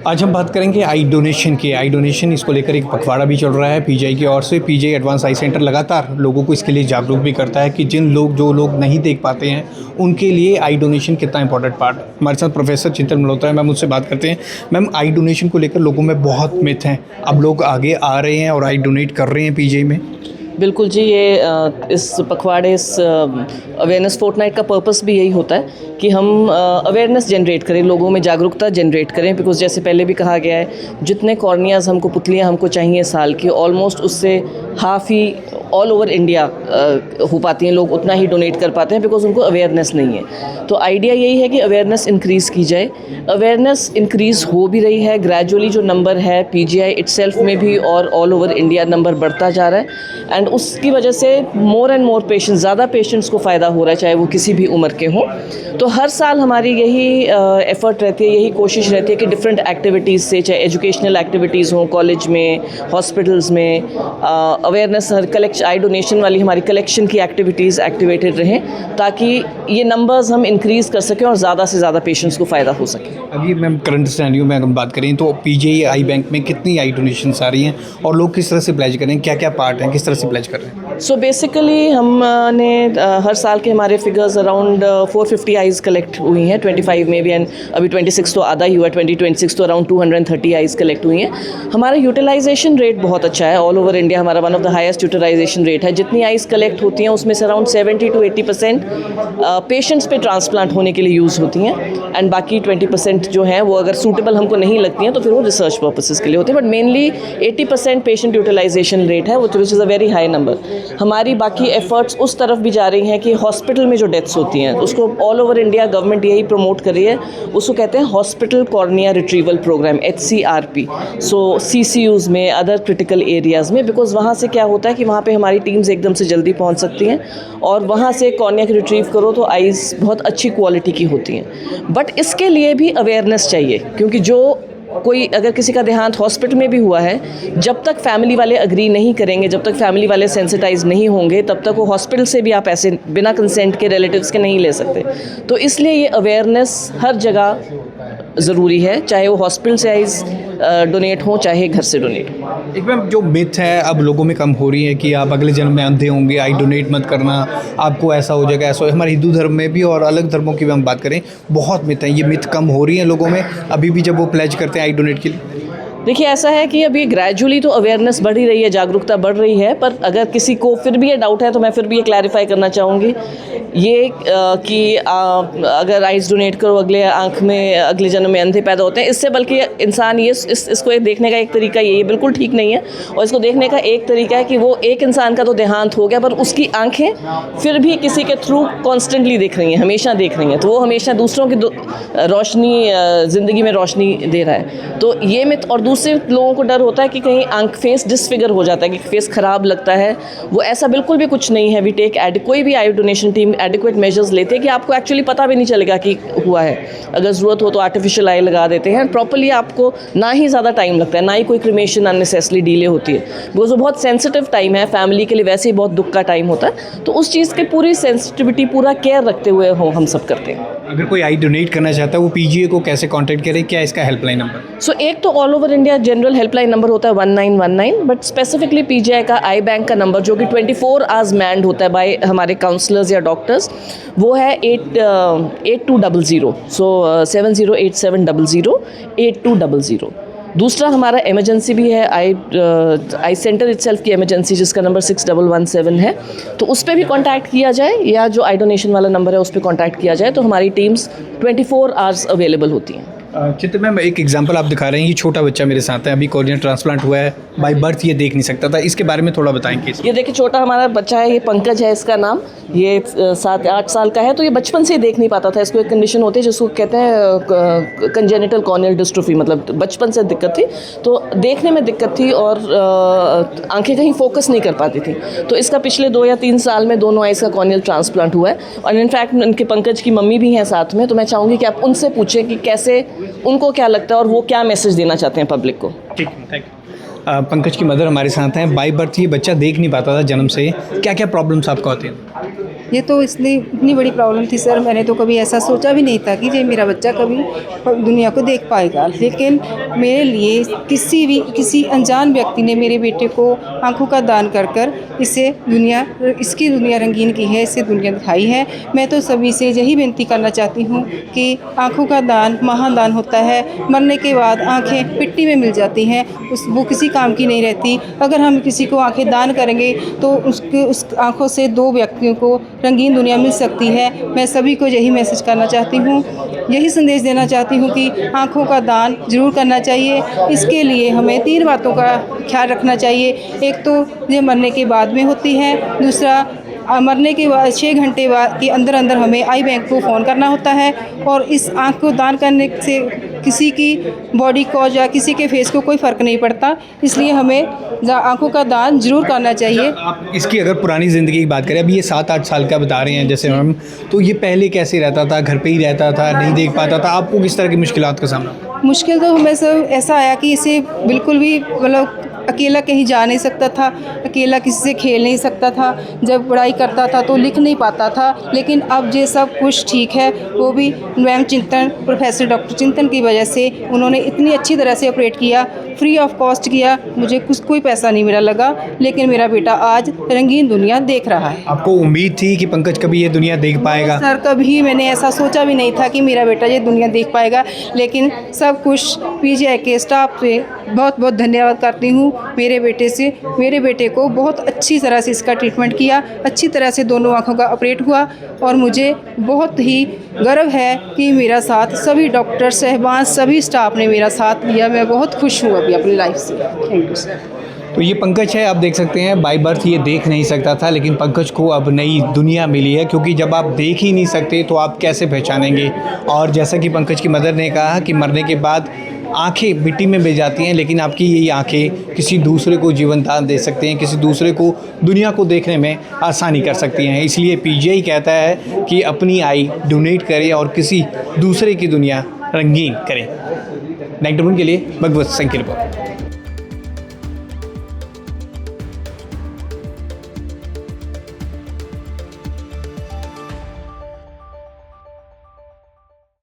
आज हम बात करेंगे आई डोनेशन की। आई डोनेशन इसको लेकर एक पखवाड़ा भी चल रहा है पीजीआई की ओर से। पीजीआई एडवांस आई सेंटर लगातार लोगों को इसके लिए जागरूक भी करता है कि जो लोग नहीं देख पाते हैं उनके लिए आई डोनेशन कितना इंपॉर्टेंट पार्ट। हमारे साथ प्रोफेसर चिंतन मल्होत्रा है, मैम मुझसे बात करते हैं। मैम, आई डोनेशन को लेकर लोगों में बहुत मिथ हैं, अब लोग आगे आ रहे हैं और आई डोनेट कर रहे हैं पीजीआई में। बिल्कुल जी, ये इस पखवाड़े इस अवेयरनेस फोर्टनाइट का पर्पस भी यही होता है कि हम अवेयरनेस जनरेट करें, लोगों में जागरूकता जनरेट करें। बिकॉज जैसे पहले भी कहा गया है, जितने कॉर्नियाज़ हमको पुतलियाँ हमको चाहिए साल की, ऑलमोस्ट उससे हाफ ही ऑल ओवर इंडिया हो पाती हैं, लोग उतना ही डोनेट कर पाते हैं बिकॉज उनको अवेयरनेस नहीं है। तो आइडिया यही है कि अवेयरनेस इंक्रीज़ की जाए। अवेयरनेस इंक्रीज़ हो भी रही है, ग्रेजुअली जो नंबर है पीजीआई इटसेल्फ में भी और ऑल ओवर इंडिया नंबर बढ़ता जा रहा है। एंड उसकी वजह से मोर एंड मोर पेशेंट्स, ज़्यादा पेशेंट्स को फ़ायदा हो रहा है, चाहे वो किसी भी उम्र के हों। तो हर साल हमारी यही एफ़र्ट रहती है, यही कोशिश रहती है कि डिफरेंट एक्टिविटीज़ से, चाहे एजुकेशनल एक्टिविटीज़ हों कॉलेज में, हॉस्पिटल्स में, अवेयरनेस आई डोनेशन वाली हमारी कलेक्शन की एक्टिविटीज़ एक्टिवेटेड रहें, ताकि ये नंबर्स हम इंक्रीज़ कर सकें और ज़्यादा से ज़्यादा पेशेंट्स को फ़ायदा हो सके। अभी मैम करंट सिनेरियो में अगर हम बात करें तो पीजीआई आई बैंक में कितनी आई डोनेशंस आ रही हैं और लोग किस तरह से प्लेज करें, क्या क्या पार्ट हैं, किस तरह से प्लेज कर रहे हैं? सो बेसिकली हमने हर साल के हमारे फिगर्स अराउंड 450 आइज़ कलेक्ट हुई हैं 25 में भी, एंड अभी 26 तो आधा ही हुआ, 2026 तो अराउंड 230 आइज़ कलेक्ट हुई हैं। हमारा यूटिलाइजेशन रेट बहुत अच्छा है, ऑल ओवर इंडिया हमारा one of the highest utilisation rate है। जितनी आइज़ कलेक्ट होती हैं उसमें से अराउंड 70 to 80% पेशेंट्स पे ट्रांसप्लांट होने के लिए यूज़ होती हैं, एंड बाकी 20% जो हैं वो अगर सूटेबल हमको नहीं लगती हैं तो फिर वो रिसर्च पर्पसेस के लिए होती हैं। But mainly 80% patient utilization rate है, which is a very high number. हमारी बाकी एफर्ट्स उस तरफ भी जा रही हैं कि हॉस्पिटल में जो डेथ्स होती हैं उसको ऑल ओवर इंडिया गवर्नमेंट यही प्रमोट कर रही है, उसको कहते हैं hospital cornea retrieval programme, HCRP। So CCUs में, अदर क्रिटिकल एरियाज़ में, बिकॉज वहाँ से क्या होता है कि वहाँ पे हमारी टीम्स एकदम से जल्दी पहुँच सकती हैं और वहाँ से कॉर्निया रिट्रीव करो तो आइज़ बहुत अच्छी क्वालिटी की होती हैं। बट इसके लिए भी अवेयरनेस चाहिए, क्योंकि जो कोई अगर किसी का देहांत हॉस्पिटल में भी हुआ है, जब तक फैमिली वाले अग्री नहीं करेंगे, जब तक फैमिली वाले सेंसिटाइज नहीं होंगे, तब तक वो हॉस्पिटल से भी आप ऐसे बिना कंसेंट के रिलेटिव्स के नहीं ले सकते। तो इसलिए ये अवेयरनेस हर जगह ज़रूरी है, चाहे वो हॉस्पिटल से आइज़ डोनेट हो, चाहे घर से डोनेट हो। एक मैम जो मिथ है अब लोगों में कम हो रही है कि आप अगले जन्म में अंधे होंगे, आई डोनेट मत करना, आपको ऐसा हो जाएगा, ऐसा हो। हमारे हिंदू धर्म में भी और अलग धर्मों की भी हम बात करें, बहुत मिथ है। ये मिथ कम हो रही है लोगों में अभी भी जब वो प्लेज करते हैं आई डोनेट के लिए? देखिए, ऐसा है कि अभी ग्रेजुअली तो अवेयरनेस बढ़ ही रही है, जागरूकता बढ़ रही है, पर अगर किसी को फिर भी ये डाउट है तो मैं फिर भी ये क्लैरिफाई करना चाहूँगी ये कि अगर आइज़ डोनेट करो अगले आँख में अगले जन्म में अंधे पैदा होते हैं, इससे बल्कि इंसान ये इसको देखने का एक तरीका ये बिल्कुल ठीक नहीं है। और इसको देखने का एक तरीका है कि वो एक इंसान का तो देहांत हो गया, पर उसकी आँखें फिर भी किसी के थ्रू कॉन्स्टेंटली देख रही हैं, हमेशा देख रही हैं, तो वो हमेशा दूसरों की रोशनी, ज़िंदगी में रोशनी दे रहा है। तो ये मिथ, और दूसरे लोगों को डर होता है कि कहीं आंख फेस डिसफिगर हो जाता है, कि फेस ख़राब लगता है, वो ऐसा बिल्कुल भी कुछ नहीं है। वी टेक कोई भी आई डोनेशन टीम एडिक्वेट मेजर्स लेते हैं कि आपको एक्चुअली पता भी नहीं चलेगा कि हुआ है। अगर ज़रूरत हो तो आर्टिफिशियल आई लगा देते हैं, प्रॉपर्ली आपको ना ही ज़्यादा टाइम लगता है, ना ही कोई क्रिमेशन अननेसेसरी डिले होती है, बिकॉज वो बहुत सेंसिटिव टाइम है, फैमिली के लिए वैसे ही बहुत दुख का टाइम होता है। तो उस चीज़ की पूरी सेंसिटिविटी, पूरा केयर रखते हुए हम सब करते हैं। अगर कोई आई डोनेट करना चाहता है वो पीजीआई को कैसे कांटेक्ट करे, क्या इसका हेल्पलाइन नंबर? सो एक तो all over India general helpline number होता है 1919, बट स्पेसिफिकली पीजीआई का आई बैंक का नंबर जो कि 24 आवर्स मैन्ड होता है बाय हमारे काउंसलर्स या डॉक्टर्स, वो है 8200। सो 7087008200। दूसरा हमारा इमरजेंसी भी है, आई सेंटर इटसेल्फ की इमरजेंसी, जिसका नंबर 6117 है, तो उस पर भी कांटेक्ट किया जाए, या जो आई डोनेशन वाला नंबर है उस पर कांटेक्ट किया जाए, तो हमारी टीम्स 24 आवर्स अवेलेबल होती हैं। चित्र मैम, एक एग्जांपल आप दिखा रहे हैं, ये छोटा बच्चा मेरे साथ है, अभी कॉर्निया ट्रांसप्लांट हुआ है, बाय बर्थ ये देख नहीं सकता था, इसके बारे में थोड़ा बताएंगे। ये देखिए, छोटा हमारा बच्चा है, ये पंकज है इसका नाम, ये 7-8 साल का है। तो ये बचपन से ही देख नहीं पाता था। इसको एक कंडीशन होती है जिसको कहते हैं कंजेनिटल कॉर्नियल डिस्ट्रोफी, मतलब बचपन से दिक्कत थी, तो देखने में दिक्कत थी और आंखें कहीं फोकस नहीं कर पाती थी। तो इसका पिछले 2 या 3 साल में दोनों आइज़ का कॉर्नियल ट्रांसप्लांट हुआ है, और इनफैक्ट उनके पंकज की मम्मी भी हैं साथ में, तो मैं चाहूँगी कि आप उनसे पूछें कि कैसे, उनको क्या लगता है और वो क्या मैसेज देना चाहते हैं पब्लिक को। ठीक, थैंक यू। पंकज की मदर हमारे साथ हैं। बाय बर्थ ये बच्चा देख नहीं पाता था जन्म से, क्या क्या प्रॉब्लम्स आपको होती हैं? ये तो इसलिए इतनी बड़ी प्रॉब्लम थी सर, मैंने तो कभी ऐसा सोचा भी नहीं था कि ये मेरा बच्चा कभी दुनिया को देख पाएगा। लेकिन मेरे लिए किसी अनजान व्यक्ति ने मेरे बेटे को आंखों का दान कर कर इसकी दुनिया रंगीन की है, इसे दुनिया दिखाई है। मैं तो सभी से यही विनती करना चाहती हूँ कि आंखों का दान महादान होता है। मरने के बाद आंखें मिट्टी में मिल जाती हैं, वो किसी काम की नहीं रहती। अगर हम किसी को आंखें दान करेंगे तो उस आंखों से 2 व्यक्तियों को रंगीन दुनिया मिल सकती है। मैं सभी को यही मैसेज करना चाहती हूँ, यही संदेश देना चाहती हूँ कि आंखों का दान ज़रूर करना चाहिए। इसके लिए हमें 3 बातों का ख्याल रखना चाहिए। एक तो ये मरने के बाद में होती है, दूसरा मरने के बाद 6 घंटे बाद के अंदर हमें आई बैंक को फ़ोन करना होता है। और इस आँख को दान करने से किसी की बॉडी को या किसी के फेस को कोई फ़र्क नहीं पड़ता, इसलिए हमें आँखों का दान ज़रूर करना चाहिए। आप इसकी अगर पुरानी ज़िंदगी की बात करें, अभी ये 7-8 साल का बता रहे हैं जैसे मैम, तो ये पहले कैसे रहता था? घर पे ही रहता था, नहीं देख पाता था? आपको किस तरह की मुश्किलात का सामना? मुश्किल तो हमें सब ऐसा आया कि इसे बिल्कुल भी मतलब अकेला कहीं जा नहीं सकता था, अकेला किसी से खेल नहीं सकता था। जब पढ़ाई करता था तो लिख नहीं पाता था। लेकिन अब ये सब कुछ ठीक है, वो भी मैम चिंतन, प्रोफेसर डॉक्टर चिंतन की वजह से उन्होंने इतनी अच्छी तरह से ऑपरेट किया, फ्री ऑफ कॉस्ट किया। मुझे कोई पैसा नहीं मेरा लगा, लेकिन मेरा बेटा आज रंगीन दुनिया देख रहा है। आपको उम्मीद थी कि पंकज कभी ये दुनिया देख पाएगा? सर कभी मैंने ऐसा सोचा भी नहीं था कि मेरा बेटा ये दुनिया देख पाएगा, लेकिन सब कुछ पीजीआई के स्टाफ से बहुत बहुत धन्यवाद करती हूँ। मेरे बेटे को बहुत अच्छी तरह से इसका ट्रीटमेंट किया, अच्छी तरह से दोनों आँखों का ऑपरेट हुआ। और मुझे बहुत ही गर्व है कि मेरा साथ सभी डॉक्टर साहिबान, सभी स्टाफ ने मेरा साथ दिया। मैं बहुत खुश हूँ अभी अपनी लाइफ से। Thank you sir. तो ये पंकज है, आप देख सकते हैं बाय बर्थ ये देख नहीं सकता था, लेकिन पंकज को अब नई दुनिया मिली है, क्योंकि जब आप देख ही नहीं सकते तो आप कैसे पहचानेंगे। और जैसा कि पंकज की मदर ने कहा कि मरने के बाद आंखें मिट्टी में मिल जाती हैं, लेकिन आपकी यही आंखें किसी दूसरे को जीवन दान दे सकते हैं, किसी दूसरे को दुनिया को देखने में आसानी कर सकती हैं। इसलिए पीजीआई कहता है कि अपनी आई डोनेट करें और किसी दूसरे की दुनिया रंगीन करें। नाइट के लिए भगवत सिंह की रिपोर्ट।